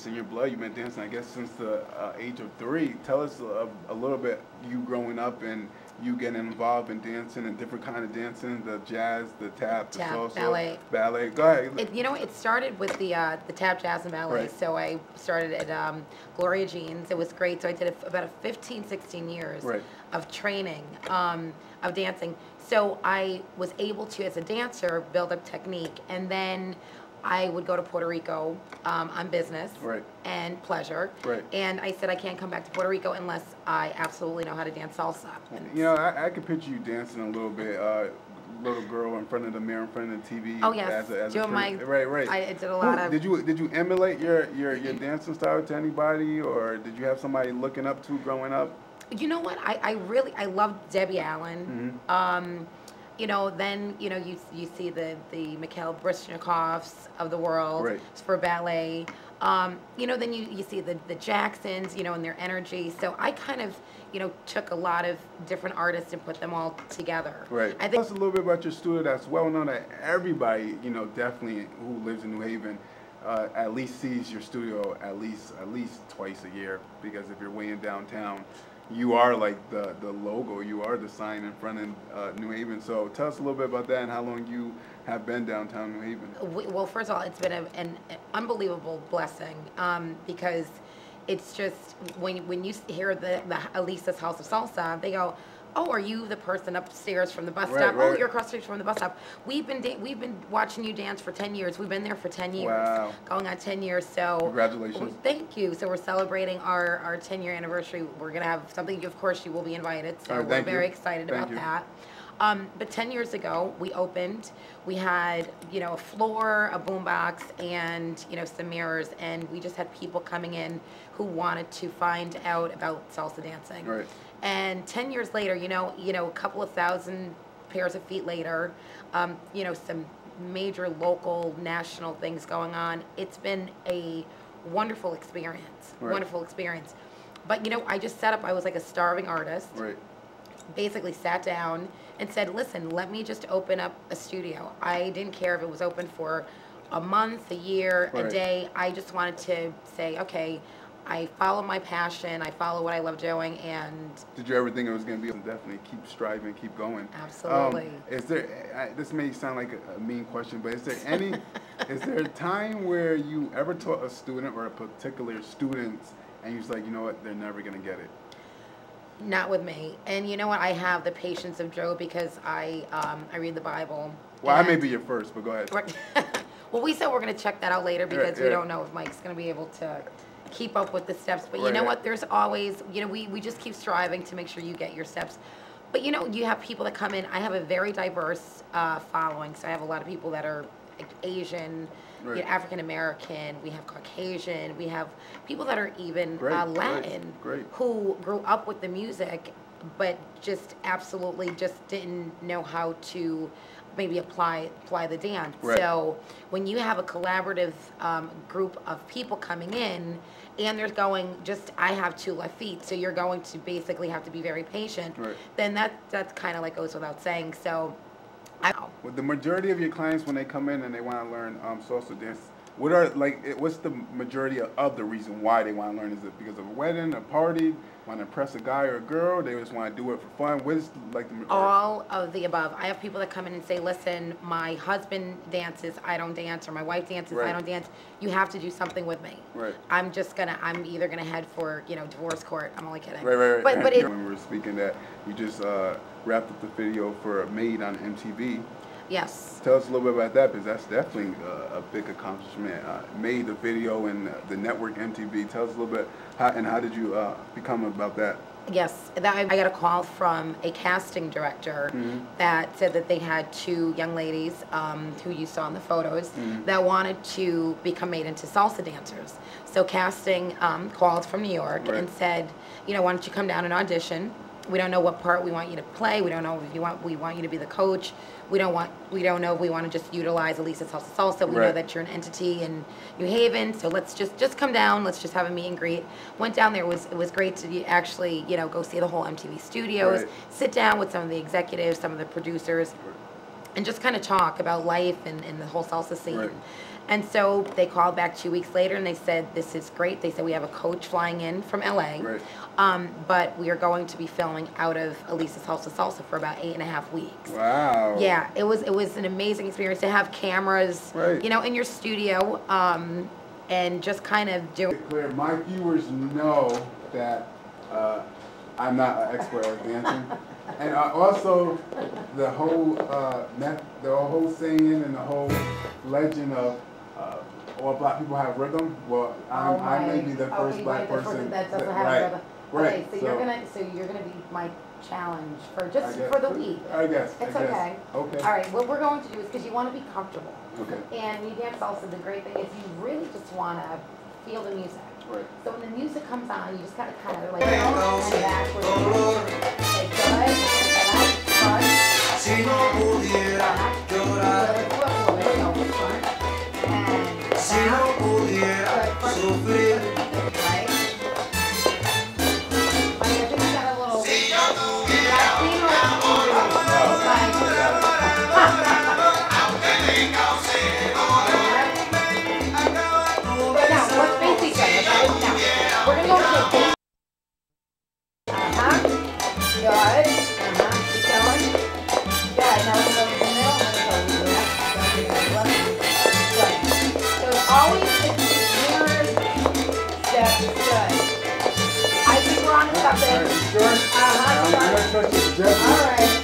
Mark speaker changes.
Speaker 1: in your blood. You've been dancing, I guess, since the age of 3. Tell us a little bit, you growing up and you getting involved in dancing and different kind of dancing, the jazz, the tap, the salsa,
Speaker 2: ballet.
Speaker 1: Ballet. Go ahead.
Speaker 2: It started with the tap, jazz, and ballet.
Speaker 1: Right.
Speaker 2: So I started at Gloria Jean's. It was great. So I did about a 15, 16 years
Speaker 1: Right.
Speaker 2: of training, of dancing. So I was able to, as a dancer, build up technique. And then I would go to Puerto Rico on business
Speaker 1: Right.
Speaker 2: and pleasure.
Speaker 1: Right.
Speaker 2: And I said I can't come back to Puerto Rico unless I absolutely know how to dance salsa.
Speaker 1: You know, I could picture you dancing a little bit. Little girl in front of the mirror, in front of the TV.
Speaker 2: Oh yes,
Speaker 1: as
Speaker 2: doing my
Speaker 1: right.
Speaker 2: I did a lot of.
Speaker 1: Did you emulate your dancing style to anybody, or did you have somebody looking up to growing up?
Speaker 2: You know what? I loved Debbie Allen.
Speaker 1: Mm-hmm.
Speaker 2: You know, then you see the Mikhail Brishnikovs of the world
Speaker 1: Right.
Speaker 2: for ballet. You know, then you see the Jacksons, you know, and their energy. So I kind of, you know, took a lot of different artists and put them all together.
Speaker 1: Right.
Speaker 2: I think.
Speaker 1: Tell us a little bit about your studio that's well known that everybody, you know, definitely who lives in New Haven, at least sees your studio at least twice a year, because if you're way in downtown, you are like the logo, you are the sign in front of New Haven. So tell us a little bit about that and how long you have been downtown New Haven.
Speaker 2: Well, first of all, it's been an unbelievable blessing because it's just when you hear the Alisa's House of Salsa, they go, "Oh, are you the person upstairs from the bus stop?
Speaker 1: Right.
Speaker 2: Oh, you're across the street from the bus stop." We've been watching you dance for 10 years. We've been there for 10 years.
Speaker 1: Wow.
Speaker 2: Going on 10 years. So
Speaker 1: Congratulations.
Speaker 2: Thank you. So we're celebrating our 10-year anniversary. We're gonna have something. Of course, you will be invited. So we're very excited about that. But 10 years ago, we opened. We had, you know, a floor, a boombox, and, you know, some mirrors, and we just had people coming in who wanted to find out about salsa dancing.
Speaker 1: Right.
Speaker 2: And 10 years later, you know, a couple of thousand pairs of feet later, you know, some major local, national things going on. It's been a wonderful experience.
Speaker 1: Right.
Speaker 2: Wonderful experience. But, you know, I just set up. I was like a starving artist.
Speaker 1: Right.
Speaker 2: Basically sat down and said, listen, let me just open up a studio. I didn't care if it was open for a month, a year,
Speaker 1: Right.
Speaker 2: a day. I just wanted to say, okay, I follow my passion, I follow what I love doing, and...
Speaker 1: Did you ever think it was going to be able to definitely keep striving, keep going?
Speaker 2: Absolutely.
Speaker 1: Is there, this may sound like a mean question, but is there any, is there a time where you ever taught a student or a particular student and you was like, you know what, they're never going to get it?
Speaker 2: Not with me. And you know what? I have the patience of Job because I read the Bible.
Speaker 1: Well, I may be your first, but go ahead.
Speaker 2: Well, we said we're going to check that out later because
Speaker 1: Yeah.
Speaker 2: we don't know if Mike's going to be able to keep up with the steps. But you
Speaker 1: Right.
Speaker 2: know what? There's always, you know, we just keep striving to make sure you get your steps. But you know, you have people that come in. I have a very diverse following. So I have a lot of people that are Asian,
Speaker 1: Right.
Speaker 2: you know, African American, we have Caucasian, we have people that are even Latin
Speaker 1: Great.
Speaker 2: who grew up with the music but just absolutely just didn't know how to maybe apply the dance.
Speaker 1: Right.
Speaker 2: So when you have a collaborative group of people coming in and they're going, just I have 2 left feet, so you're going to basically have to be very patient,
Speaker 1: Right.
Speaker 2: then that's kind of like goes without saying. So
Speaker 1: Well, the majority of your clients, when they come in and they want to learn salsa dance, what's the majority of the reason why they want to learn? Is it because of a wedding, a party, want to impress a guy or a girl? They just want to do it for fun? What is like the
Speaker 2: all of the above. I have people that come in and say, listen, my husband dances, I don't dance, or my wife dances,
Speaker 1: Right.
Speaker 2: I don't dance. You have to do something with me.
Speaker 1: Right.
Speaker 2: I'm either gonna head for, you know, divorce court. I'm only kidding.
Speaker 1: Right.
Speaker 2: But
Speaker 1: when we were speaking that, you just wrapped up the video for Made on MTV.
Speaker 2: Yes.
Speaker 1: Tell us a little bit about that, because that's definitely a big accomplishment. Made the video and the network MTV. Tell us a little bit, how did you become about that?
Speaker 2: Yes, I got a call from a casting director that said that they had 2 young ladies who you saw in the photos that wanted to become made into salsa dancers. So casting called from New York
Speaker 1: Right.
Speaker 2: and said, you know, why don't you come down and audition? We don't know what part we want you to play. We don't know if we want you to be the coach. We don't know if we want to just utilize Alisa's House of Salsa. We know
Speaker 1: Right.
Speaker 2: that you're an entity in New Haven, so let's just come down. Let's just have a meet and greet. Went down there. It was great to actually, you know, go see the whole MTV studios,
Speaker 1: Right.
Speaker 2: sit down with some of the executives, some of the producers, and just kind of talk about life and the whole salsa scene.
Speaker 1: Right.
Speaker 2: And so they called back 2 weeks later and they said, this is great. They said, we have a coach flying in from LA,
Speaker 1: Right.
Speaker 2: But we are going to be filming out of Alisa's House of Salsa for about 8.5 weeks.
Speaker 1: Wow.
Speaker 2: Yeah, it was an amazing experience to have cameras,
Speaker 1: right.
Speaker 2: you know, in your studio, and just kind of do.
Speaker 1: Clear. My viewers know that I'm not an expert at dancing, and also the whole saying and the whole legend of all black people have rhythm. Well, I may be the first black person
Speaker 2: that doesn't have
Speaker 1: right.
Speaker 2: rhythm.
Speaker 1: Right.
Speaker 2: Okay, so you're gonna be my challenge for for the week.
Speaker 1: I guess.
Speaker 2: It's
Speaker 1: I guess.
Speaker 2: okay.
Speaker 1: Okay.
Speaker 2: All right. What we're going to do is because you want to be comfortable.
Speaker 1: Okay.
Speaker 2: And you dance salsa. The great thing is you really just want to feel the music.
Speaker 1: Right.
Speaker 2: So when the music comes on, you just gotta kind of like and backwards. Okay, good. Front.
Speaker 1: Sure. I'm gonna touch it.
Speaker 2: All right.